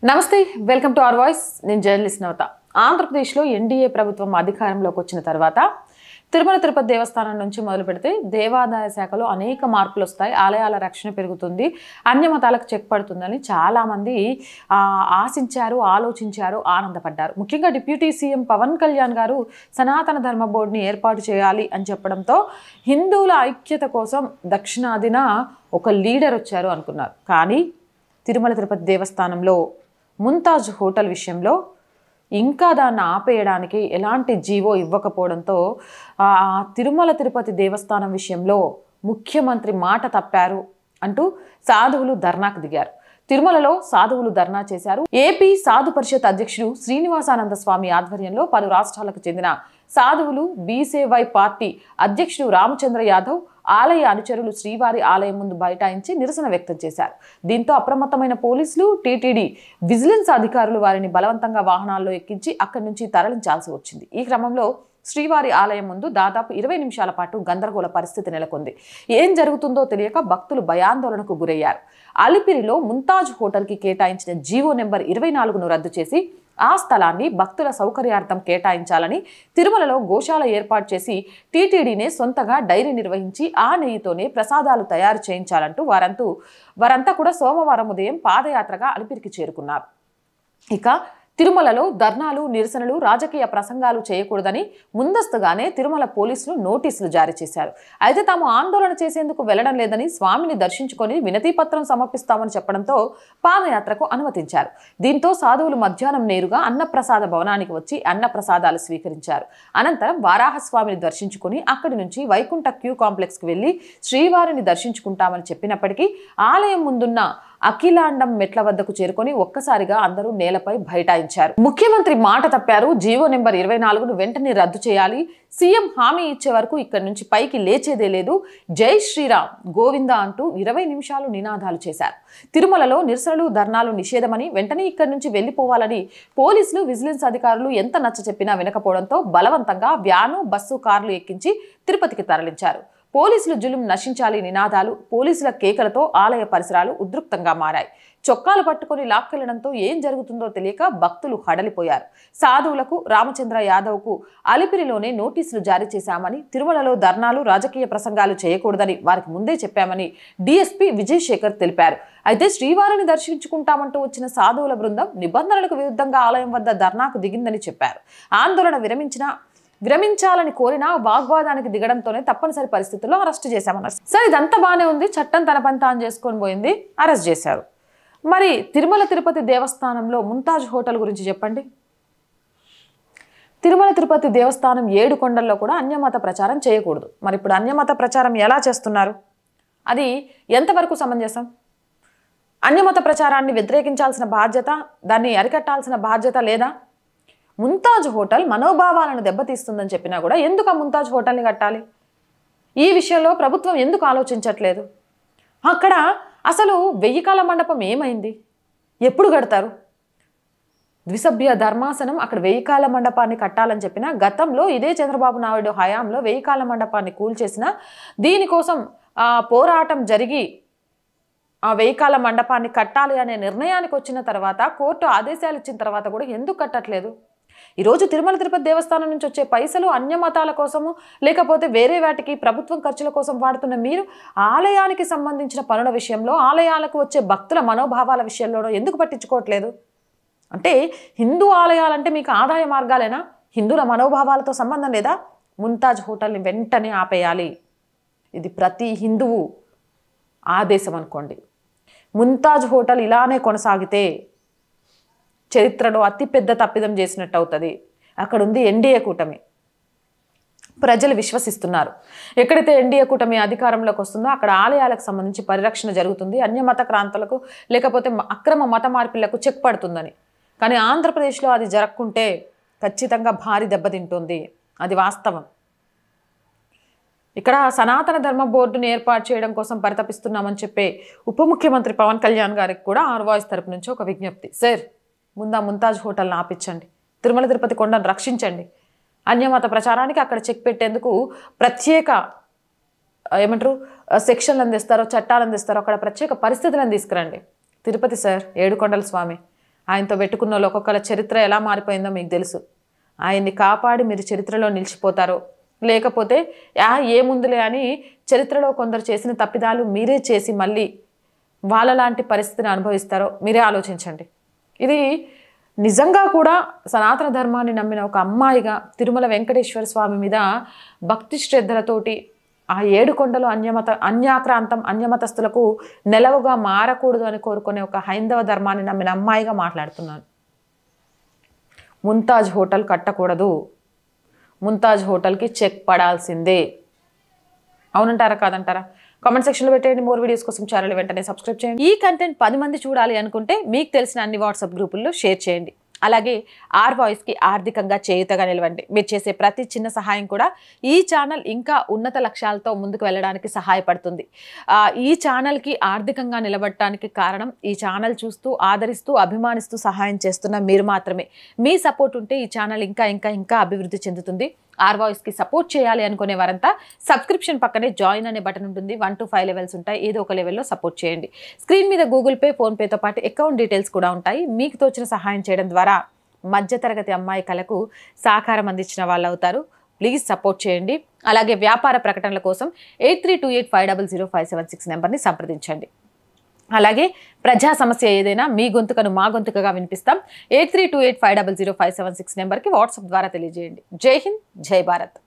నమస్తే welcome to our voice నేను journalist నవత ఆంధ్రప్రదేశ్లో ఎన్డీఏ ప్రభుత్వం అధికారంలోకి వచ్చిన తర్వాత తిరుమల తిరుపతి దేవస్థానం నుంచి మొదలు పెడితే దేవాదాయ శాఖలో అనేక మార్పులు వస్తాయి ఆలయాల రక్షణ పెరుగుతుంది అన్య మతాలకు చెక్ పడుతుందని చాలా మంది ఆశించారు ఆలోచించారు ఆనందపడ్డారు ముఖ్యంగా డిప్యూటీ సీఎం పవన్ కళ్యాణ్ గారు సనాతన ధర్మ బోర్డుని ఏర్పాటు చేయాలి అని చెప్పడంతో హిందువుల ఐక్యత కోసం దక్షిణాదిన ఒక లీడర్ వచ్చారు అనుకున్నారు కానీ తిరుమల తిరుపతి దేవస్థానంలో ముంతాజ్ హోటల్ విషయంలో ఇంకా దాన్ని ఆపేయడానికి ఎలాంటి జీవో ఇవ్వకపోవడంతో తిరుమల తిరుపతి దేవస్థానం విషయంలో ముఖ్యమంత్రి మాట తప్పారు అంటూ సాధువులు ధర్నాకు దిగారు తిరుమలలో సాధువులు ధర్నా చేశారు ఏపీ సాధు పరిషత్ అధ్యక్షుడు శ్రీనివాసానంద స్వామి ఆధ్వర్యంలో పలు రాష్ట్రాలకు చెందిన సాధువులు బీసేవై పార్టీ అధ్యక్షుడు రామచంద్ర యాదవ్ ఆలయ అనుచరులు శ్రీవారి ఆలయం ముందు బైఠాయించి నిరసన వ్యక్తం చేశారు దీంతో అప్రమత్తమైన పోలీసులు టీటీడీ విజిలెన్స్ అధికారులు వారిని బలవంతంగా వాహనాల్లో ఎక్కించి అక్కడి నుంచి తరలించాల్సి వచ్చింది ఈ క్రమంలో శ్రీవారి ఆలయం ముందు దాదాపు 20 నిమిషాల పాటు గందరగోళ పరిస్థితి నెలకొంది ఏం జరుగుతుందో తెలియక భక్తులు భయాందోళనకు గురయ్యారు అలిపిరిలో ముంతాజ్ హోటల్కి కేటాయించిన జీవో నెంబర్ 24ను రద్దు చేసి ఆ స్థలాన్ని భక్తుల సౌకర్యార్థం కేటాయించాలని తిరుమలలో గోశాల ఏర్పాటు చేసి టీటీడీనే సొంతగా డైరీ నిర్వహించి ఆ నెయ్యితోనే ప్రసాదాలు తయారు చేయించాలంటూ వారంతా కూడా సోమవారం ఉదయం పాదయాత్రగా అలిపిరికి చేరుకున్నారు ఇక తిరుమలలో ధర్నాలు నిరసనలు రాజకీయ ప్రసంగాలు చేయకూడదని ముందస్తుగానే తిరుమల పోలీసులు నోటీసులు జారీ చేశారు అయితే తాము ఆందోళన చేసేందుకు వెళ్లడం లేదని స్వామిని దర్శించుకొని వినతి పత్రం సమర్పిస్తామని చెప్పడంతో పాదయాత్రకు అనుమతించారు దీంతో సాధువులు మధ్యాహ్నం నేరుగా అన్నప్రసాద భవనానికి వచ్చి అన్నప్రసాదాలు స్వీకరించారు అనంతరం వారాహస్వామిని దర్శించుకొని అక్కడి నుంచి వైకుంఠ క్యూ కాంప్లెక్స్కి వెళ్లి శ్రీవారిని దర్శించుకుంటామని చెప్పినప్పటికీ ఆలయం ముందున్న అఖిలాండం మెట్ల వద్దకు చేరుకొని ఒక్కసారిగా అందరూ నేలపై బైఠాయించారు ముఖ్యమంత్రి మాట తప్పారు జీవో నెంబర్ 24ను వెంటనే రద్దు చేయాలి సీఎం హామీ ఇచ్చే వరకు ఇక్కడి నుంచి పైకి లేచేదే లేదు జై శ్రీరామ్ గోవింద అంటూ 20 నిమిషాలు నినాదాలు చేశారు తిరుమలలో నిరసనలు ధర్నాలు నిషేధమని వెంటనే ఇక్కడి నుంచి వెళ్లిపోవాలని పోలీసులు విజిలెన్స్ అధికారులు ఎంత నచ్చ చెప్పినా వినకపోవడంతో బలవంతంగా వ్యాను బస్సు కార్లు ఎక్కించి తిరుపతికి తరలించారు పోలీసులు జులుం నశించాలి నినాదాలు పోలీసుల కేకలతో ఆలయ పరిసరాలు ఉద్రిక్తంగా మారాయి చొక్కాలు పట్టుకొని లాక్కెళ్లడంతో ఏం జరుగుతుందో తెలియక భక్తులు హడలిపోయారు సాధువులకు రామచంద్ర యాదవ్కు అలిపిరిలోనే నోటీసులు జారీ చేశామని తిరుమలలో ధర్నాలు రాజకీయ ప్రసంగాలు చేయకూడదని వారికి ముందే చెప్పామని డీఎస్పీ విజయశేఖర్ తెలిపారు అయితే శ్రీవారిని దర్శించుకుంటామంటూ వచ్చిన సాధువుల బృందం నిబంధనలకు విరుద్ధంగా ఆలయం వద్ద ధర్నాకు దిగిందని చెప్పారు ఆందోళన విరమించాలని కోరినా వాగ్వాదానికి దిగడంతోనే తప్పనిసరి పరిస్థితుల్లో అరెస్ట్ చేశామన్నారు సరే ఇదంతా బాగానే ఉంది చట్టం తన పని తాను చేసుకొని పోయింది అరెస్ట్ చేశారు మరి తిరుమల తిరుపతి దేవస్థానంలో ముంతాజ్ హోటల్ గురించి చెప్పండి తిరుమల తిరుపతి దేవస్థానం 7 కొండల్లో కూడా అన్యమత ప్రచారం చేయకూడదు మరి ఇప్పుడు అన్యమత ప్రచారం ఎలా చేస్తున్నారు అది ఎంతవరకు సమంజసం అన్యమత ప్రచారాన్ని వ్యతిరేకించాల్సిన బాధ్యత దాన్ని అరికట్టాల్సిన బాధ్యత లేదా ముంతాజ్ హోటల్ మనోభావాలను దెబ్బతీస్తుందని చెప్పినా కూడా ఎందుకు ఆ ముంతాజ్ హోటల్ని కట్టాలి ఈ విషయంలో ప్రభుత్వం ఎందుకు ఆలోచించట్లేదు అక్కడ అసలు 1000 కాల మండపం ఏమైంది ఎప్పుడు కడతారు ద్విసభ్య ధర్మాసనం అక్కడ 1000 కాల మండపాన్ని కట్టాలని చెప్పినా గతంలో ఇదే చంద్రబాబు నాయుడు హయాంలో 1000 కాల మండపాన్ని కూల్చేసిన దీనికోసం పోరాటం జరిగి ఆ 1000 కాల మండపాన్ని కట్టాలి అనే నిర్ణయానికి వచ్చిన తర్వాత కోర్టు ఆదేశాలు ఇచ్చిన తర్వాత కూడా ఎందుకు కట్టట్లేదు ఈరోజు తిరుమల తిరుపతి దేవస్థానం నుంచి వచ్చే పైసలు అన్య మతాల కోసము లేకపోతే వేరే వాటికి ప్రభుత్వం ఖర్చుల కోసం వాడుతున్న మీరు ఆలయానికి సంబంధించిన పనుల విషయంలో ఆలయాలకు వచ్చే భక్తుల మనోభావాల విషయంలో ఎందుకు పట్టించుకోవట్లేదు అంటే హిందూ ఆలయాలంటే మీకు ఆదాయ మార్గాలేనా హిందువుల మనోభావాలతో సంబంధం లేదా ముంతాజ్ హోటల్ని వెంటనే ఆపేయాలి ఇది ప్రతి హిందువు ఆదేశం అనుకోండి ముంతాజ్ హోటల్ ఇలానే కొనసాగితే చరిత్రలో అతిపెద్ద తప్పిదం చేసినట్టు అవుతుంది అక్కడ ఉంది ఎన్డీఏ కూటమి ప్రజలు విశ్వసిస్తున్నారు ఎక్కడైతే ఎన్డీఏ కూటమి అధికారంలోకి వస్తుందో అక్కడ ఆలయాలకు సంబంధించి పరిరక్షణ జరుగుతుంది అన్యమత క్రాంతులకు లేకపోతే అక్రమ మత మార్పిళ్లకు చెక్ పడుతుందని కానీ ఆంధ్రప్రదేశ్లో అది జరగకుంటే ఖచ్చితంగా భారీ దెబ్బతింటుంది అది వాస్తవం ఇక్కడ సనాతన ధర్మ బోర్డుని ఏర్పాటు చేయడం కోసం పరితపిస్తున్నామని చెప్పే ఉప ముఖ్యమంత్రి పవన్ కళ్యాణ్ గారికి కూడా ఆర్ వాయిస్ తరపు నుంచి ఒక విజ్ఞప్తి సార్ ముందా ముంతాజ్ హోటల్ని ఆపించండి తిరుమల తిరుపతి కొండను రక్షించండి అన్యమత ప్రచారానికి అక్కడ చెక్ పెట్టేందుకు ప్రత్యేక ఏమంటారు సెక్షన్లు అందిస్తారో చట్టాలు అందిస్తారో అక్కడ ప్రత్యేక పరిస్థితులను తీసుకురండి తిరుపతి సార్ ఏడుకొండల స్వామి ఆయనతో పెట్టుకున్న వాళ్ళు ఒక్కొక్కళ్ళ చరిత్ర ఎలా మారిపోయిందో మీకు తెలుసు. ఆయన్ని కాపాడి మీరు చరిత్రలో నిలిచిపోతారో, లేకపోతే ఏముందులే అని చరిత్రలో కొందరు చేసిన తప్పిదాలు మీరే చేసి మళ్ళీ వాళ్ళలాంటి పరిస్థితిని అనుభవిస్తారో మీరే ఆలోచించండి. ఇది నిజంగా కూడా సనాతన ధర్మాన్ని నమ్మిన ఒక అమ్మాయిగా తిరుమల వెంకటేశ్వర స్వామి మీద భక్తి శ్రద్ధలతోటి ఆ 7 కొండలు అన్యాక్రాంతం అన్యమతస్థులకు నెలవుగా మారకూడదు అని కోరుకునే ఒక హైందవ ధర్మాన్ని నమ్మిన అమ్మాయిగా మాట్లాడుతున్నాను. ముంతాజ్ హోటల్ కట్టకూడదు, ముంతాజ్ హోటల్కి చెక్ పడాల్సిందే. అవునంటారా కాదంటారా? కామెంట్ సెక్షన్లో పెట్టేయండి. మోర్ వీడియోస్ కోసం ఛానల్ వెంటనే సబ్స్క్రైబ్ చేయండి. ఈ కంటెంట్ 10 మంది చూడాలి అనుకుంటే మీకు తెలిసిన అన్ని వాట్సాప్ గ్రూపుల్లో షేర్ చేయండి. అలాగే ఆర్ వాయిస్కి ఆర్థికంగా చేయుతగా నిలవండి. మీరు చేసే ప్రతి చిన్న సహాయం కూడా ఈ ఛానల్ ఇంకా ఉన్నత లక్ష్యాలతో ముందుకు వెళ్ళడానికి సహాయపడుతుంది. ఈ ఛానల్కి ఆర్థికంగా నిలబడటానికి కారణం ఈ ఛానల్ చూస్తూ ఆదరిస్తూ అభిమానిస్తూ సహాయం చేస్తున్న మీరు మాత్రమే. మీ సపోర్ట్ ఉంటే ఈ ఛానల్ ఇంకా ఇంకా ఇంకా అభివృద్ధి చెందుతుంది. ఆర్ వాయిస్కి సపోర్ట్ చేయాలి అనుకునే వారంతా సబ్స్క్రిప్షన్ పక్కనే జాయిన్ అనే బటన్ ఉంటుంది. 1 to 5 లెవెల్స్ ఉంటాయి. ఏదో ఒక లెవెల్లో సపోర్ట్ చేయండి. స్క్రీన్ మీద గూగుల్ పే, ఫోన్పేతో పాటు అకౌంట్ డీటెయిల్స్ కూడా ఉంటాయి. మీకు తోచిన సహాయం చేయడం ద్వారా మధ్యతరగతి అమ్మాయి కళకు సహకారం అందించిన వాళ్ళు అవుతారు. ప్లీజ్ సపోర్ట్ చేయండి. అలాగే వ్యాపార ప్రకటనల కోసం 8328500576 నెంబర్ని సంప్రదించండి. అలాగే ప్రజా సమస్య ఏదైనా మీ గొంతుకను మా గొంతుకగా వినిపిస్తాం. 8328500576 నెంబర్కి వాట్సాప్ ద్వారా తెలియజేయండి. జై హింద్, జై భారత్.